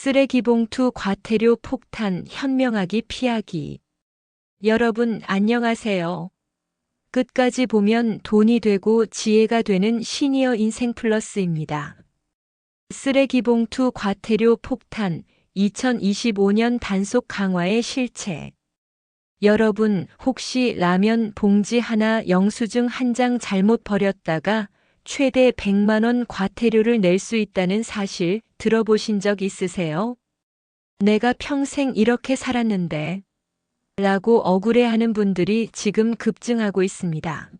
쓰레기 봉투 과태료 폭탄 현명하기 피하기. 여러분 안녕하세요. 끝까지 보면 돈이 되고 지혜가 되는 시니어 인생 플러스입니다. 쓰레기 봉투 과태료 폭탄 2025년 단속 강화의 실체. 여러분 혹시 라면 봉지 하나 영수증 한 장 잘못 버렸다가 최대 100만 원 과태료를 낼 수 있다는 사실 들어보신 적 있으세요? 내가 평생 이렇게 살았는데 라고 억울해하는 분들이 지금 급증하고 있습니다.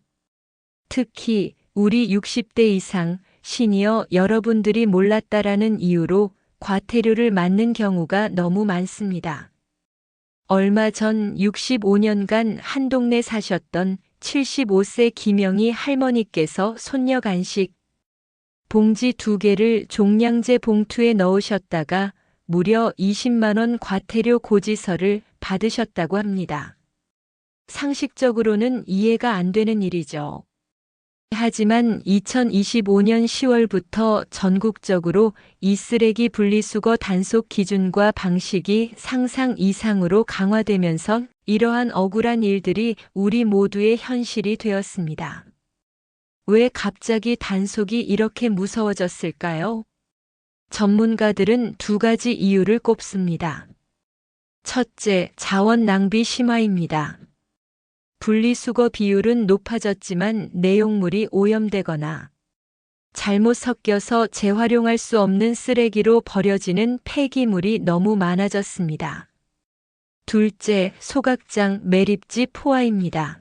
특히 우리 60대 이상 시니어 여러분들이 몰랐다라는 이유로 과태료를 맞는 경우가 너무 많습니다. 얼마 전 65년간 한 동네 사셨던 75세 김영희 할머니께서 손녀 간식 봉지 2개를 종량제 봉투에 넣으셨다가 무려 20만 원 과태료 고지서를 받으셨다고 합니다. 상식적으로는 이해가 안 되는 일이죠. 하지만 2025년 10월부터 전국적으로 이 쓰레기 분리수거 단속 기준과 방식이 상상 이상으로 강화되면서 이러한 억울한 일들이 우리 모두의 현실이 되었습니다. 왜 갑자기 단속이 이렇게 무서워졌을까요? 전문가들은 2가지 이유를 꼽습니다. 첫째, 자원 낭비 심화입니다. 분리수거 비율은 높아졌지만 내용물이 오염되거나 잘못 섞여서 재활용할 수 없는 쓰레기로 버려지는 폐기물이 너무 많아졌습니다. 둘째, 소각장 매립지 포화입니다.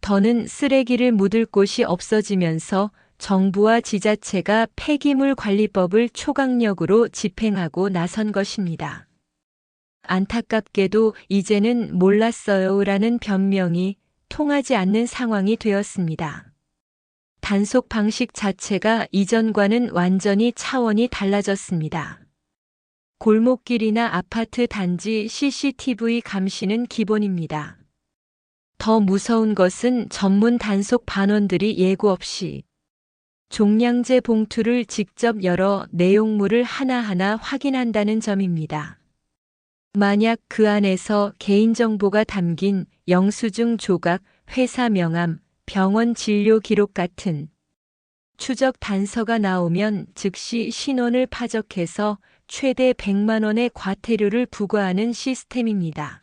더는 쓰레기를 묻을 곳이 없어지면서 정부와 지자체가 폐기물 관리법을 초강력으로 집행하고 나선 것입니다. 안타깝게도 이제는 몰랐어요라는 변명이 통하지 않는 상황이 되었습니다. 단속 방식 자체가 이전과는 완전히 차원이 달라졌습니다. 골목길이나 아파트 단지 CCTV 감시는 기본입니다. 더 무서운 것은 전문 단속 반원들이 예고 없이 종량제 봉투를 직접 열어 내용물을 하나하나 확인한다는 점입니다. 만약 그 안에서 개인정보가 담긴 영수증 조각, 회사 명함, 병원 진료 기록 같은 추적 단서가 나오면 즉시 신원을 파적해서 최대 100만 원의 과태료를 부과하는 시스템입니다.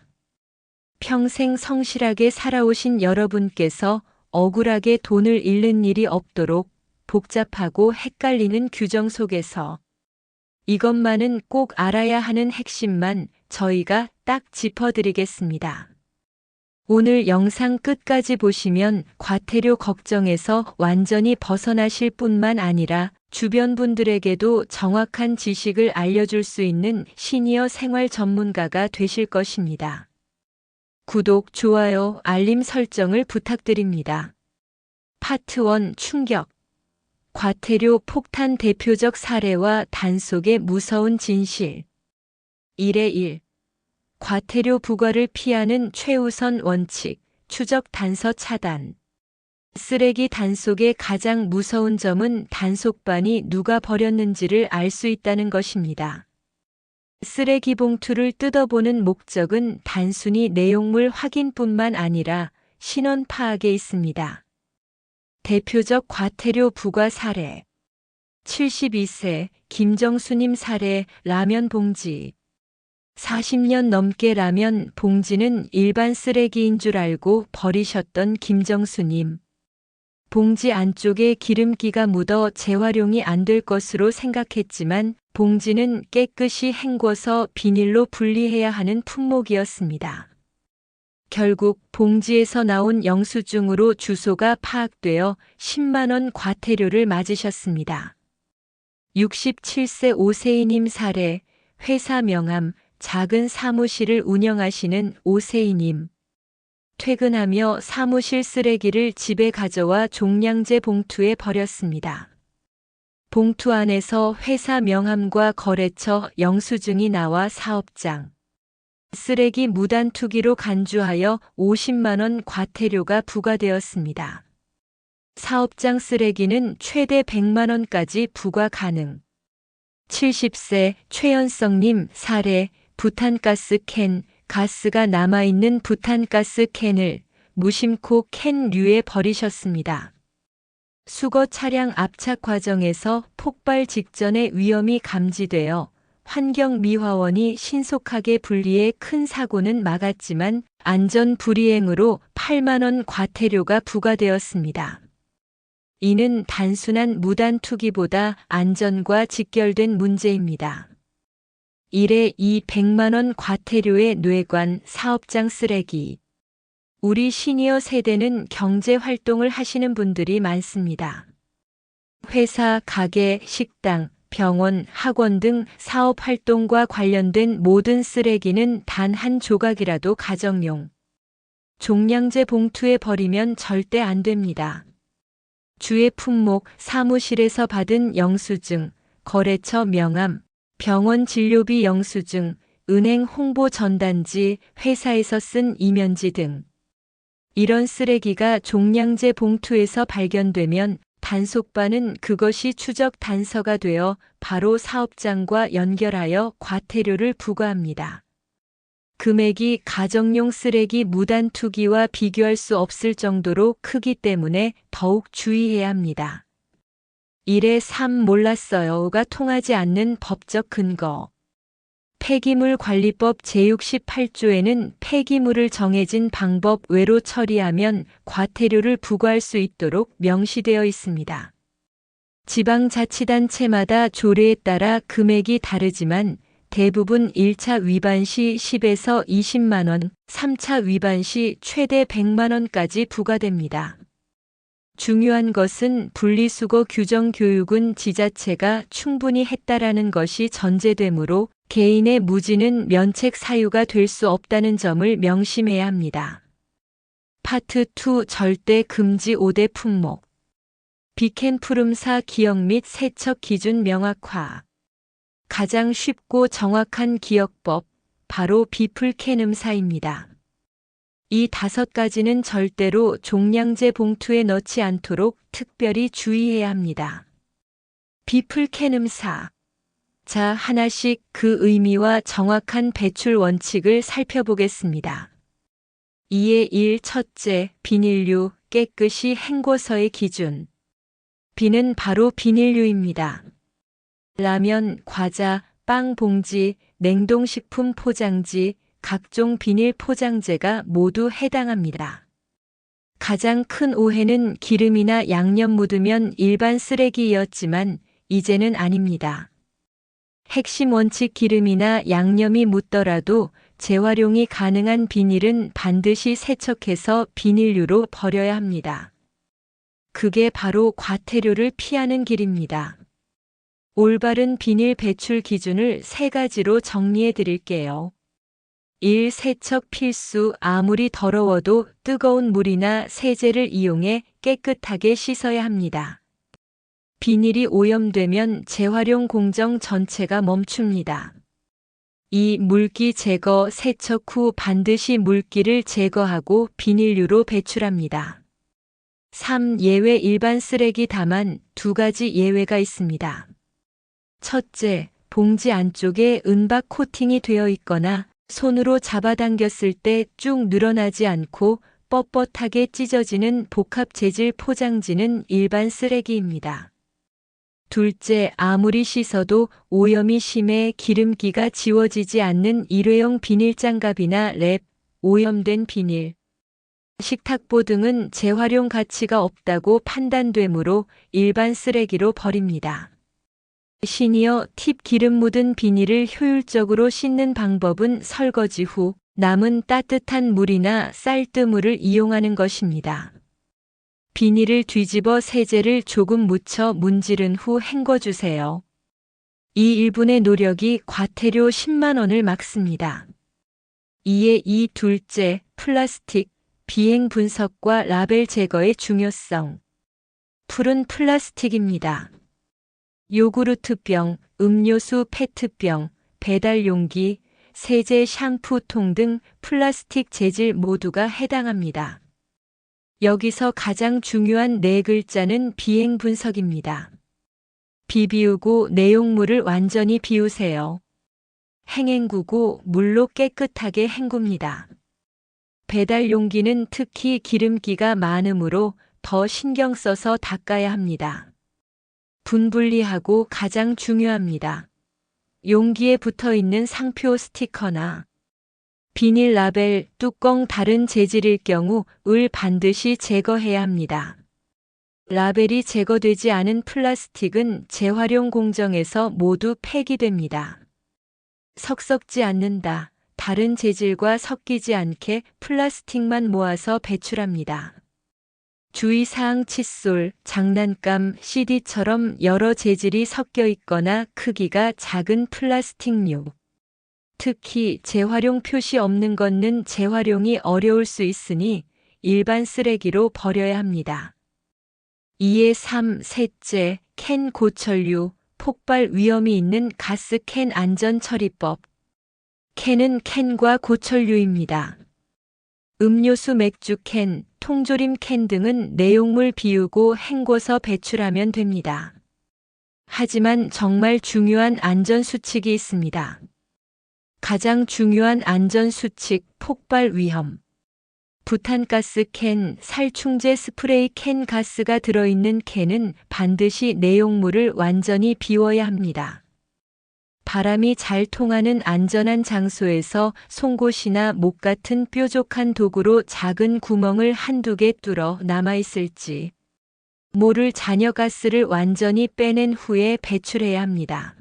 평생 성실하게 살아오신 여러분께서 억울하게 돈을 잃는 일이 없도록 복잡하고 헷갈리는 규정 속에서 이것만은 꼭 알아야 하는 핵심만 저희가 딱 짚어드리겠습니다. 오늘 영상 끝까지 보시면 과태료 걱정에서 완전히 벗어나실 뿐만 아니라 주변 분들에게도 정확한 지식을 알려줄 수 있는 시니어 생활 전문가가 되실 것입니다. 구독, 좋아요, 알림 설정을 부탁드립니다. 파트 1 충격. 과태료 폭탄 대표적 사례와 단속의 무서운 진실. 1의 1. 과태료 부과를 피하는 최우선 원칙, 추적 단서 차단. 쓰레기 단속의 가장 무서운 점은 단속반이 누가 버렸는지를 알 수 있다는 것입니다. 쓰레기 봉투를 뜯어보는 목적은 단순히 내용물 확인뿐만 아니라 신원 파악에 있습니다. 대표적 과태료 부과 사례. 72세 김정수님 사례 라면 봉지. 40년 넘게 라면 봉지는 일반 쓰레기인 줄 알고 버리셨던 김정수님. 봉지 안쪽에 기름기가 묻어 재활용이 안 될 것으로 생각했지만 봉지는 깨끗이 헹궈서 비닐로 분리해야 하는 품목이었습니다. 결국 봉지에서 나온 영수증으로 주소가 파악되어 10만 원 과태료를 맞으셨습니다. 67세 오세희님 사례, 회사 명함, 작은 사무실을 운영하시는 오세희님. 퇴근하며 사무실 쓰레기를 집에 가져와 종량제 봉투에 버렸습니다. 봉투 안에서 회사 명함과 거래처 영수증이 나와 사업장. 쓰레기 무단 투기로 간주하여 50만 원 과태료가 부과되었습니다. 사업장 쓰레기는 최대 100만 원까지 부과 가능. 70세 최연성님 사례 부탄가스 캔, 가스가 남아있는 부탄가스 캔을 무심코 캔류에 버리셨습니다. 수거 차량 압착 과정에서 폭발 직전의 위험이 감지되어 환경미화원이 신속하게 분리해 큰 사고는 막았지만 안전 불이행으로 8만 원 과태료가 부과되었습니다. 이는 단순한 무단 투기보다 안전과 직결된 문제입니다. 1회 200만 원 과태료의 뇌관 사업장 쓰레기. 우리 시니어 세대는 경제 활동을 하시는 분들이 많습니다. 회사, 가게, 식당, 병원, 학원 등 사업 활동과 관련된 모든 쓰레기는 단 한 조각이라도 가정용 종량제 봉투에 버리면 절대 안 됩니다. 주의 품목, 사무실에서 받은 영수증, 거래처 명함, 병원 진료비 영수증, 은행 홍보 전단지, 회사에서 쓴 이면지 등 이런 쓰레기가 종량제 봉투에서 발견되면 단속반은 그것이 추적 단서가 되어 바로 사업장과 연결하여 과태료를 부과합니다. 금액이 가정용 쓰레기 무단 투기와 비교할 수 없을 정도로 크기 때문에 더욱 주의해야 합니다. 1회 3 몰랐어요가 통하지 않는 법적 근거. 폐기물관리법 제68조에는 폐기물을 정해진 방법 외로 처리하면 과태료를 부과할 수 있도록 명시되어 있습니다. 지방자치단체마다 조례에 따라 금액이 다르지만 대부분 1차 위반 시 10에서 20만 원, 3차 위반 시 최대 100만 원까지 부과됩니다. 중요한 것은 분리수거 규정 교육은 지자체가 충분히 했다라는 것이 전제되므로 개인의 무지는 면책 사유가 될 수 없다는 점을 명심해야 합니다. 파트 2 절대 금지 5대 품목. 비캔푸름사 기억 및 세척 기준 명확화. 가장 쉽고 정확한 기억법, 바로 비풀캔음사입니다. 이 5가지는 절대로 종량제 봉투에 넣지 않도록 특별히 주의해야 합니다. 비풀캔음사. 자, 하나씩 그 의미와 정확한 배출 원칙을 살펴보겠습니다. 2의 1 첫째, 비닐류, 깨끗이 헹궈서의 기준. 비는 바로 비닐류입니다. 라면, 과자, 빵 봉지, 냉동식품 포장지, 각종 비닐 포장재가 모두 해당합니다. 가장 큰 오해는 기름이나 양념 묻으면 일반 쓰레기였지만 이제는 아닙니다. 핵심 원칙 기름이나 양념이 묻더라도 재활용이 가능한 비닐은 반드시 세척해서 비닐류로 버려야 합니다. 그게 바로 과태료를 피하는 길입니다. 올바른 비닐 배출 기준을 3가지로 정리해 드릴게요. 1. 세척 필수. 아무리 더러워도 뜨거운 물이나 세제를 이용해 깨끗하게 씻어야 합니다. 비닐이 오염되면 재활용 공정 전체가 멈춥니다. 2. 물기 제거. 세척 후 반드시 물기를 제거하고 비닐류로 배출합니다. 3. 예외. 일반 쓰레기 다만 2가지 예외가 있습니다. 첫째, 봉지 안쪽에 은박 코팅이 되어 있거나 손으로 잡아당겼을 때 쭉 늘어나지 않고 뻣뻣하게 찢어지는 복합 재질 포장지는 일반 쓰레기입니다. 둘째, 아무리 씻어도 오염이 심해 기름기가 지워지지 않는 일회용 비닐 장갑이나 랩, 오염된 비닐, 식탁보 등은 재활용 가치가 없다고 판단되므로 일반 쓰레기로 버립니다. 시니어 팁. 기름 묻은 비닐을 효율적으로 씻는 방법은 설거지 후 남은 따뜻한 물이나 쌀뜨물을 이용하는 것입니다. 비닐을 뒤집어 세제를 조금 묻혀 문지른 후 헹궈주세요. 이 1분의 노력이 과태료 10만 원을 막습니다. 2의 2 둘째, 플라스틱, 비행 분석과 라벨 제거의 중요성. 풀은 플라스틱입니다. 요구르트병, 음료수 페트병, 배달 용기, 세제 샴푸통 등 플라스틱 재질 모두가 해당합니다. 여기서 가장 중요한 4글자는 비행 분석입니다. 비비우고 내용물을 완전히 비우세요. 행행구고 물로 깨끗하게 헹굽니다. 배달 용기는 특히 기름기가 많으므로 더 신경 써서 닦아야 합니다. 분분리하고 가장 중요합니다. 용기에 붙어 있는 상표 스티커나 비닐 라벨, 뚜껑 다른 재질일 경우 을 반드시 제거해야 합니다. 라벨이 제거되지 않은 플라스틱은 재활용 공정에서 모두 폐기됩니다. 섞지 않는다. 다른 재질과 섞이지 않게 플라스틱만 모아서 배출합니다. 주의사항 칫솔, 장난감, CD처럼 여러 재질이 섞여 있거나 크기가 작은 플라스틱류. 특히 재활용 표시 없는 것은 재활용이 어려울 수 있으니 일반 쓰레기로 버려야 합니다. 2의 3. 셋째, 캔 고철류, 폭발 위험이 있는 가스캔 안전처리법. 캔은 캔과 고철류입니다. 음료수 맥주 캔, 통조림 캔 등은 내용물 비우고 헹궈서 배출하면 됩니다. 하지만 정말 중요한 안전수칙이 있습니다. 가장 중요한 안전수칙, 폭발 위험. 부탄가스 캔, 살충제 스프레이 캔 가스가 들어있는 캔은 반드시 내용물을 완전히 비워야 합니다. 바람이 잘 통하는 안전한 장소에서 송곳이나 목 같은 뾰족한 도구로 작은 구멍을 한두 개 뚫어 남아있을지 모를 잔여가스를 완전히 빼낸 후에 배출해야 합니다.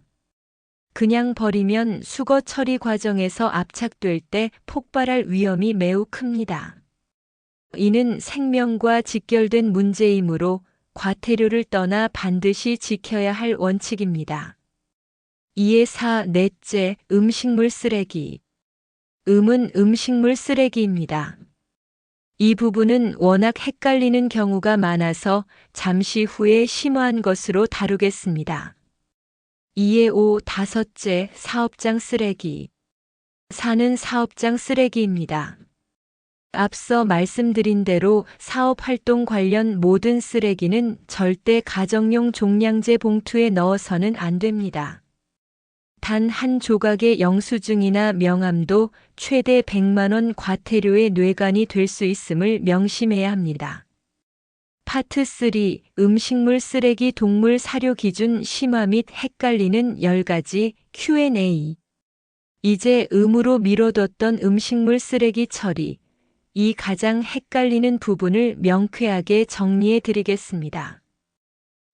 그냥 버리면 수거 처리 과정에서 압착될 때 폭발할 위험이 매우 큽니다. 이는 생명과 직결된 문제이므로 과태료를 떠나 반드시 지켜야 할 원칙입니다. 2의 4. 넷째, 음식물 쓰레기. 음은 음식물 쓰레기입니다. 이 부분은 워낙 헷갈리는 경우가 많아서 잠시 후에 심오한 것으로 다루겠습니다. 2의 5. 다섯째, 사업장 쓰레기. 사는 사업장 쓰레기입니다. 앞서 말씀드린 대로 사업활동 관련 모든 쓰레기는 절대 가정용 종량제 봉투에 넣어서는 안 됩니다. 단 한 조각의 영수증이나 명함도 최대 100만 원 과태료의 뇌관이 될 수 있음을 명심해야 합니다. 파트 3. 음식물 쓰레기 동물 사료 기준 심화 및 헷갈리는 10가지 Q&A. 이제 음으로 미뤄뒀던 음식물 쓰레기 처리. 이 가장 헷갈리는 부분을 명쾌하게 정리해 드리겠습니다.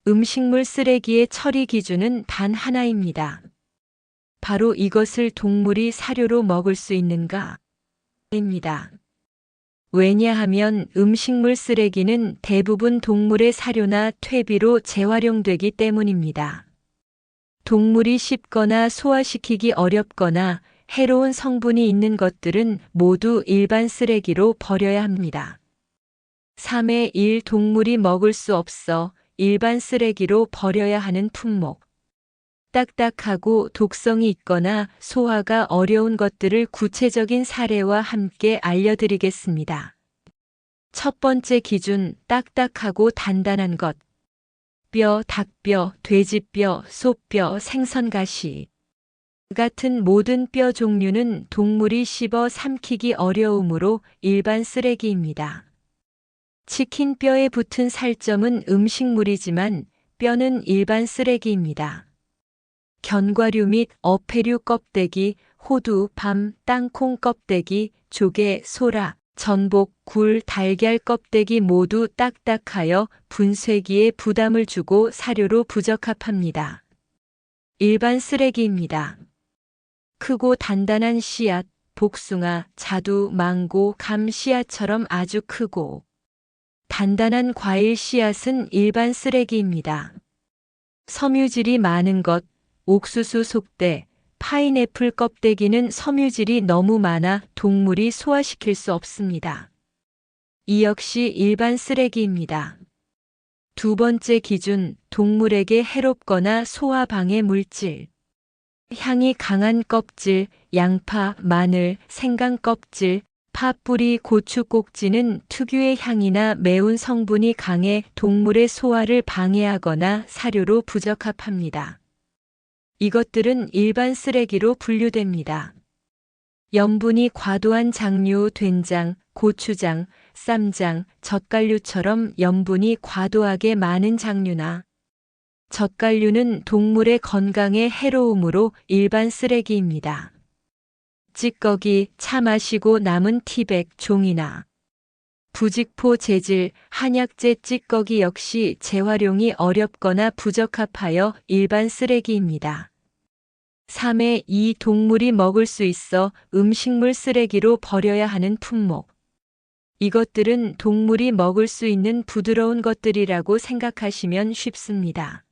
음식물 쓰레기의 처리 기준은 단 하나입니다. 바로 이것을 동물이 사료로 먹을 수 있는가? 입니다. 왜냐하면 음식물 쓰레기는 대부분 동물의 사료나 퇴비로 재활용되기 때문입니다. 동물이 씹거나 소화시키기 어렵거나 해로운 성분이 있는 것들은 모두 일반 쓰레기로 버려야 합니다. 3의 1. 동물이 먹을 수 없어 일반 쓰레기로 버려야 하는 품목. 딱딱하고 독성이 있거나 소화가 어려운 것들을 구체적인 사례와 함께 알려드리겠습니다. 첫 번째 기준, 딱딱하고 단단한 것. 뼈, 닭뼈, 돼지뼈, 소뼈, 생선가시 같은 모든 뼈 종류는 동물이 씹어 삼키기 어려우므로 일반 쓰레기입니다. 치킨 뼈에 붙은 살점은 음식물이지만 뼈는 일반 쓰레기입니다. 견과류 및 어패류 껍데기, 호두, 밤, 땅콩 껍데기, 조개, 소라, 전복, 굴, 달걀 껍데기 모두 딱딱하여 분쇄기에 부담을 주고 사료로 부적합합니다. 일반 쓰레기입니다. 크고 단단한 씨앗, 복숭아, 자두, 망고, 감 씨앗처럼 아주 크고 단단한 과일 씨앗은 일반 쓰레기입니다. 섬유질이 많은 것, 옥수수 속대, 파인애플 껍데기는 섬유질이 너무 많아 동물이 소화시킬 수 없습니다. 이 역시 일반 쓰레기입니다. 두 번째 기준, 동물에게 해롭거나 소화 방해 물질. 향이 강한 껍질, 양파, 마늘, 생강 껍질, 팥뿌리 고추 꼭지는 특유의 향이나 매운 성분이 강해 동물의 소화를 방해하거나 사료로 부적합합니다. 이것들은 일반 쓰레기로 분류됩니다. 염분이 과도한 장류, 된장, 고추장, 쌈장, 젓갈류처럼 염분이 과도하게 많은 장류나 젓갈류는 동물의 건강에 해로우므로 일반 쓰레기입니다. 찌꺼기, 차 마시고 남은 티백, 종이나 부직포 재질, 한약재 찌꺼기 역시 재활용이 어렵거나 부적합하여 일반 쓰레기입니다. 3회 이 동물이 먹을 수 있어 음식물 쓰레기로 버려야 하는 품목. 이것들은 동물이 먹을 수 있는 부드러운 것들이라고 생각하시면 쉽습니다.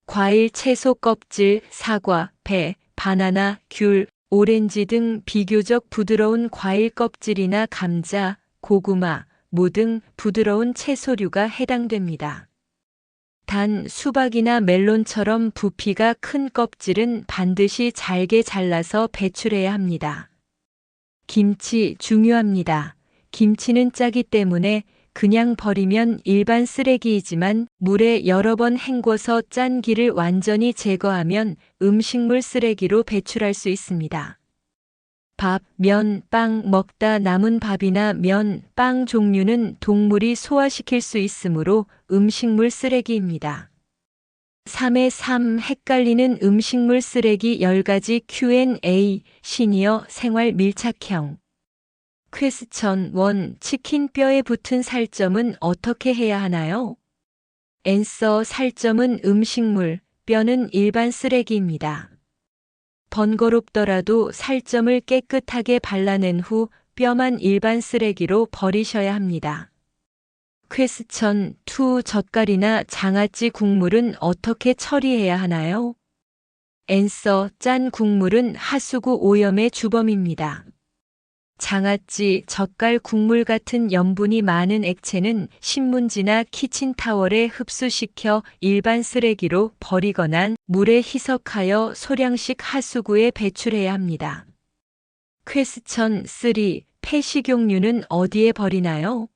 과일, 채소 껍질, 사과, 배, 바나나, 귤, 오렌지 등 비교적 부드러운 과일 껍질이나 감자, 고구마, 무 등 부드러운 채소류가 해당됩니다. 단 수박이나 멜론처럼 부피가 큰 껍질은 반드시 잘게 잘라서 배출해야 합니다. 김치 중요합니다. 김치는 짜기 때문에 그냥 버리면 일반 쓰레기이지만 물에 여러 번 헹궈서 짠 기를 완전히 제거하면 음식물 쓰레기로 배출할 수 있습니다. 밥, 면, 빵 먹다 남은 밥이나 면, 빵 종류는 동물이 소화시킬 수 있으므로 음식물 쓰레기입니다. 3의 3 헷갈리는 음식물 쓰레기 10가지 Q&A 시니어 생활 밀착형 퀘스천 1 치킨 뼈에 붙은 살점은 어떻게 해야 하나요? 앤서 살점은 음식물, 뼈는 일반 쓰레기입니다. 번거롭더라도 살점을 깨끗하게 발라낸 후 뼈만 일반 쓰레기로 버리셔야 합니다. 퀘스천 2 젓갈이나 장아찌 국물은 어떻게 처리해야 하나요? 앤서 짠 국물은 하수구 오염의 주범입니다. 장아찌, 젓갈 국물 같은 염분이 많은 액체는 신문지나 키친타월에 흡수시켜 일반 쓰레기로 버리거나 물에 희석하여 소량씩 하수구에 배출해야 합니다. 퀘스천 3 폐식용류는 어디에 버리나요?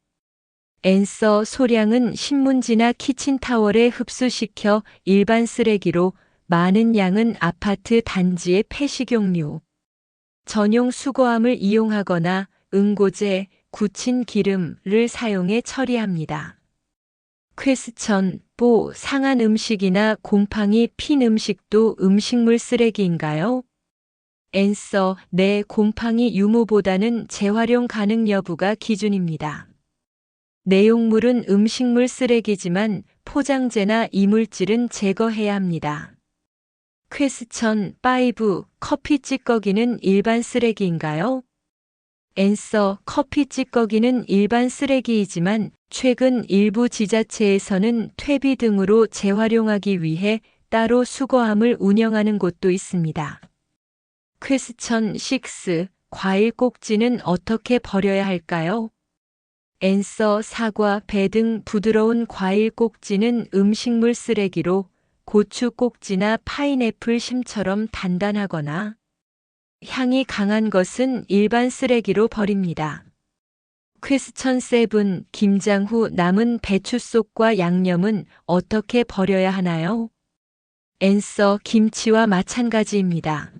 앤서 소량은 신문지나 키친타월에 흡수시켜 일반 쓰레기로, 많은 양은 아파트 단지의 폐식용류. 전용 수거함을 이용하거나 응고제, 굳힌 기름을 사용해 처리합니다. 퀘스천 4 상한 음식이나 곰팡이 핀 음식도 음식물 쓰레기인가요? 앤서 네, 곰팡이 유무보다는 재활용 가능 여부가 기준입니다. 내용물은 음식물 쓰레기지만 포장재나 이물질은 제거해야 합니다. 퀘스천 5 커피 찌꺼기는 일반 쓰레기인가요? 앤서 커피 찌꺼기는 일반 쓰레기이지만 최근 일부 지자체에서는 퇴비 등으로 재활용하기 위해 따로 수거함을 운영하는 곳도 있습니다. 퀘스천 6 과일 꼭지는 어떻게 버려야 할까요? 앤서 사과, 배 등 부드러운 과일 꼭지는 음식물 쓰레기로, 고추 꼭지나 파인애플 심처럼 단단하거나 향이 강한 것은 일반 쓰레기로 버립니다. 퀘스천 7 김장 후 남은 배추 속과 양념은 어떻게 버려야 하나요? 앤서 김치와 마찬가지입니다.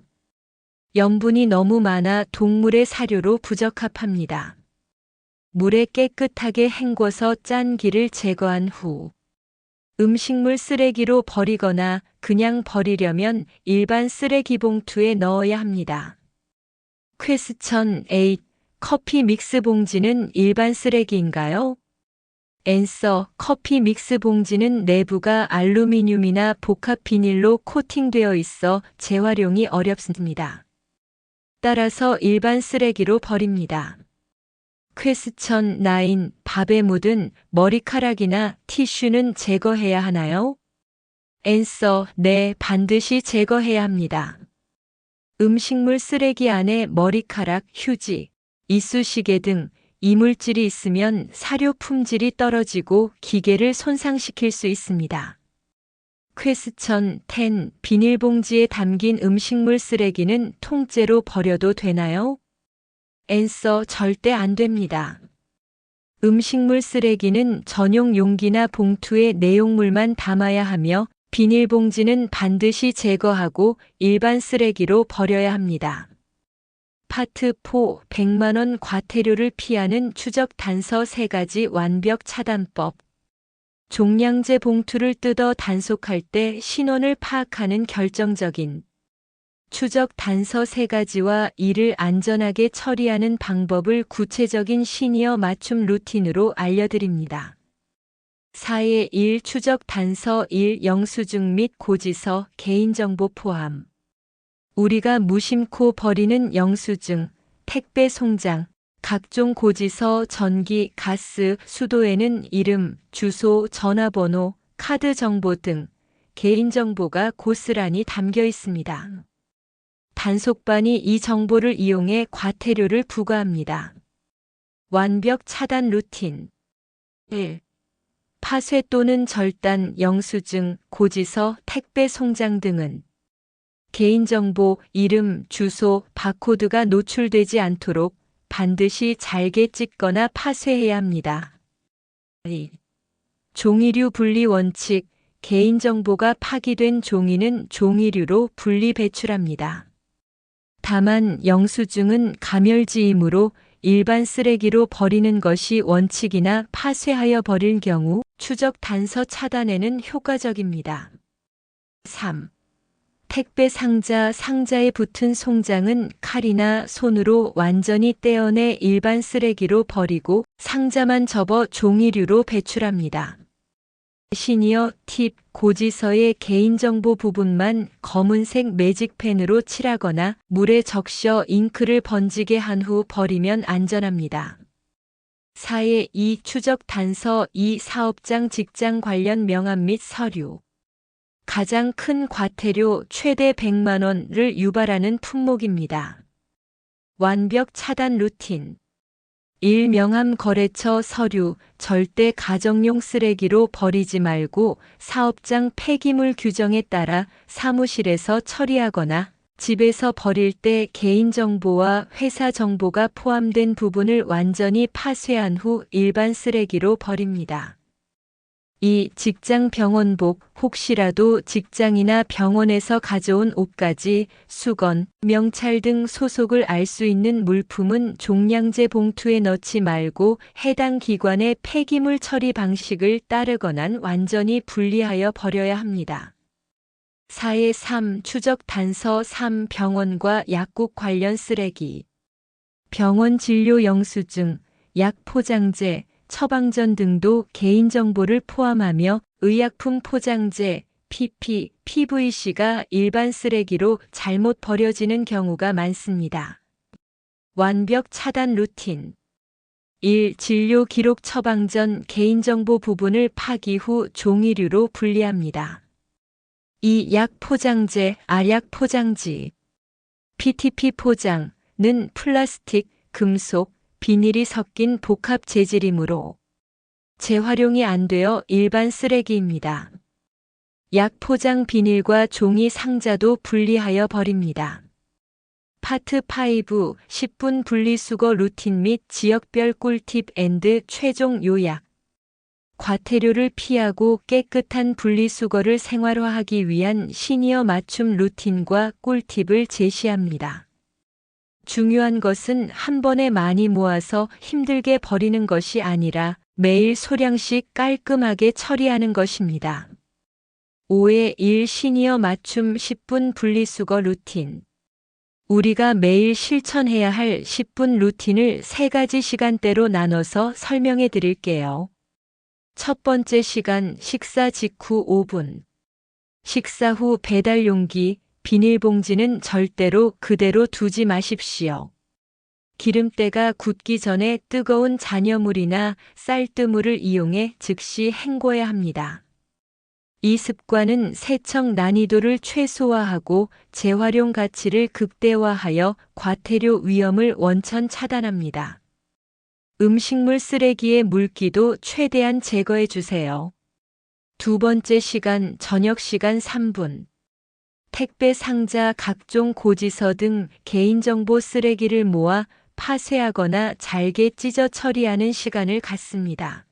염분이 너무 많아 동물의 사료로 부적합합니다. 물에 깨끗하게 헹궈서 짠 기를 제거한 후 음식물 쓰레기로 버리거나 그냥 버리려면 일반 쓰레기 봉투에 넣어야 합니다. 퀘스천 8 커피 믹스 봉지는 일반 쓰레기인가요? 앤서 커피 믹스 봉지는 내부가 알루미늄이나 복합 비닐로 코팅되어 있어 재활용이 어렵습니다. 따라서 일반 쓰레기로 버립니다. 퀘스천 9 밥에 묻은 머리카락이나 티슈는 제거해야 하나요? 앤서 네, 반드시 제거해야 합니다. 음식물 쓰레기 안에 머리카락, 휴지, 이쑤시개 등 이물질이 있으면 사료 품질이 떨어지고 기계를 손상시킬 수 있습니다. 퀘스천 10 비닐봉지에 담긴 음식물 쓰레기는 통째로 버려도 되나요? 앤서 절대 안 됩니다. 음식물 쓰레기는 전용 용기나 봉투에 내용물만 담아야 하며 비닐봉지는 반드시 제거하고 일반 쓰레기로 버려야 합니다. 파트 4 100만 원 과태료를 피하는 추적 단서 3가지 완벽 차단법. 종량제 봉투를 뜯어 단속할 때 신원을 파악하는 결정적인 추적 단서 3가지와 이를 안전하게 처리하는 방법을 구체적인 시니어 맞춤 루틴으로 알려드립니다. 4의 1 추적 단서 1 영수증 및 고지서 개인정보 포함. 우리가 무심코 버리는 영수증, 택배 송장, 각종 고지서, 전기, 가스, 수도에는 이름, 주소, 전화번호, 카드 정보 등 개인정보가 고스란히 담겨 있습니다. 단속반이 이 정보를 이용해 과태료를 부과합니다. 완벽 차단 루틴 1. 파쇄 또는 절단, 영수증, 고지서, 택배 송장 등은 개인정보, 이름, 주소, 바코드가 노출되지 않도록 반드시 잘게 찢거나 파쇄해야 합니다. 2. 종이류 분리 원칙, 개인정보가 파기된 종이는 종이류로 분리 배출합니다. 다만 영수증은 가멸지이므로 일반 쓰레기로 버리는 것이 원칙이나 파쇄하여 버릴 경우 추적 단서 차단에는 효과적입니다. 3. 택배 상자에 붙은 송장은 칼이나 손으로 완전히 떼어내 일반 쓰레기로 버리고 상자만 접어 종이류로 배출합니다. 시니어 팁, 고지서의 개인정보 부분만 검은색 매직펜으로 칠하거나 물에 적셔 잉크를 번지게 한 후 버리면 안전합니다. 4의 2 추적 단서 2 사업장 직장 관련 명함 및 서류. 가장 큰 과태료 최대 100만 원을 유발하는 품목입니다. 완벽 차단 루틴 1. 명함 거래처 서류 절대 가정용 쓰레기로 버리지 말고 사업장 폐기물 규정에 따라 사무실에서 처리하거나 집에서 버릴 때 개인정보와 회사 정보가 포함된 부분을 완전히 파쇄한 후 일반 쓰레기로 버립니다. 2. 직장 병원복 혹시라도 직장이나 병원에서 가져온 옷가지, 수건, 명찰 등 소속을 알 수 있는 물품은 종량제 봉투에 넣지 말고 해당 기관의 폐기물 처리 방식을 따르거나 완전히 분리하여 버려야 합니다. 4의 3 추적 단서 3 병원과 약국 관련 쓰레기. 병원 진료 영수증, 약 포장재, 처방전 등도 개인정보를 포함하며 의약품 포장재, PP, PVC가 일반 쓰레기로 잘못 버려지는 경우가 많습니다. 완벽 차단 루틴 1. 진료 기록 처방전 개인정보 부분을 파기 후 종이류로 분리합니다. 2. 약 포장재, 알약 포장지. PTP 포장은 플라스틱, 금속, 비닐이 섞인 복합 재질이므로 재활용이 안 되어 일반 쓰레기입니다. 약 포장 비닐과 종이 상자도 분리하여 버립니다. 파트 5 10분 분리수거 루틴 및 지역별 꿀팁 앤드 최종 요약. 과태료를 피하고 깨끗한 분리수거를 생활화하기 위한 시니어 맞춤 루틴과 꿀팁을 제시합니다. 중요한 것은 한 번에 많이 모아서 힘들게 버리는 것이 아니라 매일 소량씩 깔끔하게 처리하는 것입니다. 5의 1 시니어 맞춤 10분 분리수거 루틴. 우리가 매일 실천해야 할 10분 루틴을 3가지 시간대로 나눠서 설명해 드릴게요. 첫 번째 시간 식사 직후 5분. 식사 후 배달 용기, 비닐봉지는 절대로 그대로 두지 마십시오. 기름때가 굳기 전에 뜨거운 잔여물이나 쌀뜨물을 이용해 즉시 헹궈야 합니다. 이 습관은 세척 난이도를 최소화하고 재활용 가치를 극대화하여 과태료 위험을 원천 차단합니다. 음식물 쓰레기의 물기도 최대한 제거해 주세요. 두 번째 시간 저녁 시간 3분. 택배 상자, 각종 고지서 등 개인정보 쓰레기를 모아 파쇄하거나 잘게 찢어 처리하는 시간을 갖습니다.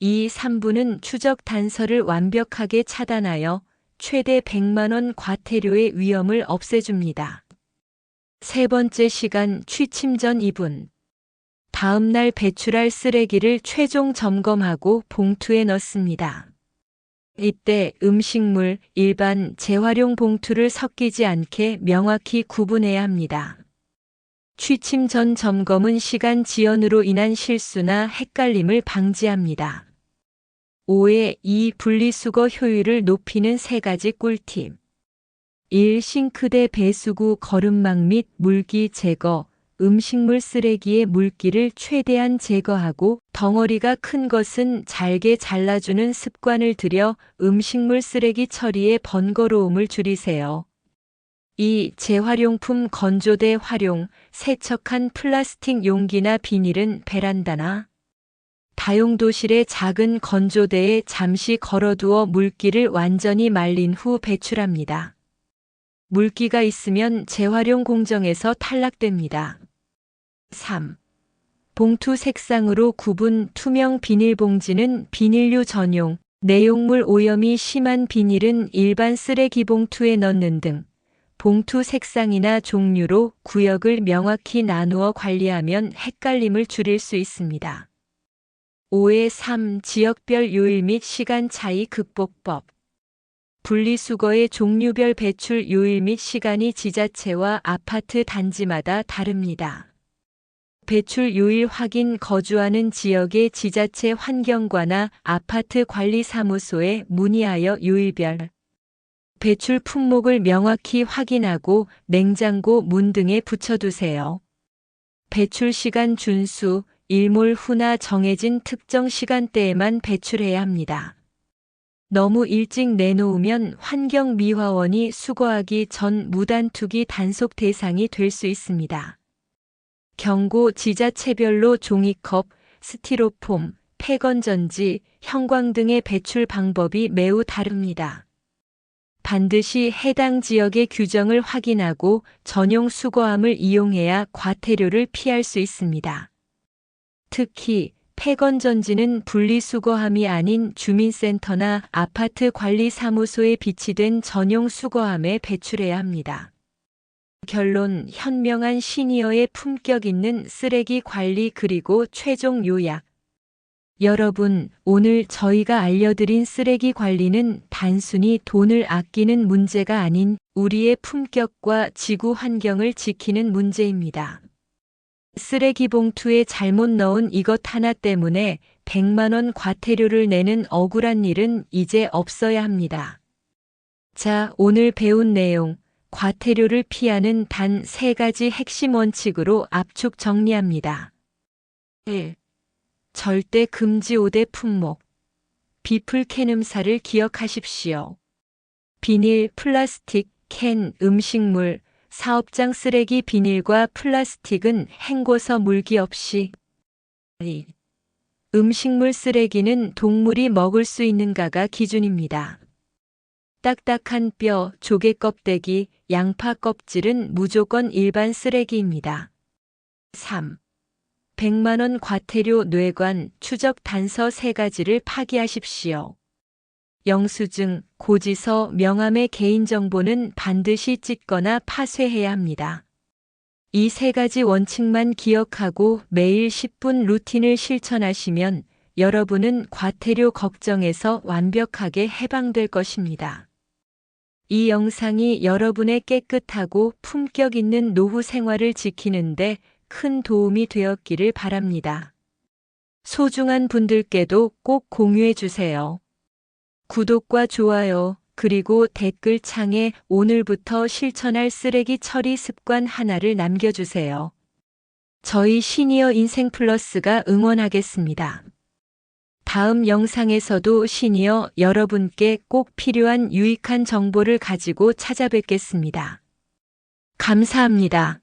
이 3분은 추적 단서를 완벽하게 차단하여 최대 100만 원 과태료의 위험을 없애줍니다. 세 번째 시간 취침 전 2분. 다음 날 배출할 쓰레기를 최종 점검하고 봉투에 넣습니다. 이때 음식물, 일반 재활용 봉투를 섞이지 않게 명확히 구분해야 합니다. 취침 전 점검은 시간 지연으로 인한 실수나 헷갈림을 방지합니다. 5회 이 분리수거 효율을 높이는 3가지 꿀팁. 1. 싱크대 배수구 거름막 및 물기 제거. 음식물 쓰레기의 물기를 최대한 제거하고 덩어리가 큰 것은 잘게 잘라주는 습관을 들여 음식물 쓰레기 처리의 번거로움을 줄이세요. 2. 재활용품 건조대 활용. 세척한 플라스틱 용기나 비닐은 베란다나 다용도실의 작은 건조대에 잠시 걸어두어 물기를 완전히 말린 후 배출합니다. 물기가 있으면 재활용 공정에서 탈락됩니다. 3. 봉투 색상으로 구분. 투명 비닐봉지는 비닐류 전용, 내용물 오염이 심한 비닐은 일반 쓰레기 봉투에 넣는 등 봉투 색상이나 종류로 구역을 명확히 나누어 관리하면 헷갈림을 줄일 수 있습니다. 5의 3. 지역별 요일 및 시간 차이 극복법. 분리수거의 종류별 배출 요일 및 시간이 지자체와 아파트 단지마다 다릅니다. 배출 요일 확인. 거주하는 지역의 지자체 환경과나 아파트 관리사무소에 문의하여 요일별 배출 품목을 명확히 확인하고 냉장고 문 등에 붙여두세요. 배출 시간 준수. 일몰 후나 정해진 특정 시간대에만 배출해야 합니다. 너무 일찍 내놓으면 환경미화원이 수거하기 전 무단투기 단속 대상이 될 수 있습니다. 경고. 지자체별로 종이컵, 스티로폼, 폐건전지, 형광 등의 배출 방법이 매우 다릅니다. 반드시 해당 지역의 규정을 확인하고 전용 수거함을 이용해야 과태료를 피할 수 있습니다. 특히 폐건전지는 분리수거함이 아닌 주민센터나 아파트 관리사무소에 비치된 전용 수거함에 배출해야 합니다. 결론. 현명한 시니어의 품격 있는 쓰레기 관리 그리고 최종 요약. 여러분, 오늘 저희가 알려드린 쓰레기 관리는 단순히 돈을 아끼는 문제가 아닌 우리의 품격과 지구 환경을 지키는 문제입니다. 쓰레기 봉투에 잘못 넣은 이것 하나 때문에 100만 원 과태료를 내는 억울한 일은 이제 없어야 합니다. 자, 오늘 배운 내용, 과태료를 피하는 단 3가지 핵심 원칙으로 압축 정리합니다. 1. 절대 금지 5대 품목. 비플 캔 음사를 기억하십시오. 비닐, 플라스틱, 캔, 음식물, 사업장 쓰레기 비닐과 플라스틱은 헹궈서 물기 없이. 2. 음식물 쓰레기는 동물이 먹을 수 있는가가 기준입니다. 딱딱한 뼈, 조개 껍데기, 양파 껍질은 무조건 일반 쓰레기입니다. 3. 100만 원 과태료. 뇌관, 추적 단서 3가지를 파기하십시오. 영수증, 고지서, 명함의 개인정보는 반드시 찢거나 파쇄해야 합니다. 이 3가지 원칙만 기억하고 매일 10분 루틴을 실천하시면 여러분은 과태료 걱정에서 완벽하게 해방될 것입니다. 이 영상이 여러분의 깨끗하고 품격 있는 노후 생활을 지키는데 큰 도움이 되었기를 바랍니다. 소중한 분들께도 꼭 공유해 주세요. 구독과 좋아요, 그리고 댓글창에 오늘부터 실천할 쓰레기 처리 습관 하나를 남겨주세요. 저희 시니어 인생 플러스가 응원하겠습니다. 다음 영상에서도 시니어 여러분께 꼭 필요한 유익한 정보를 가지고 찾아뵙겠습니다. 감사합니다.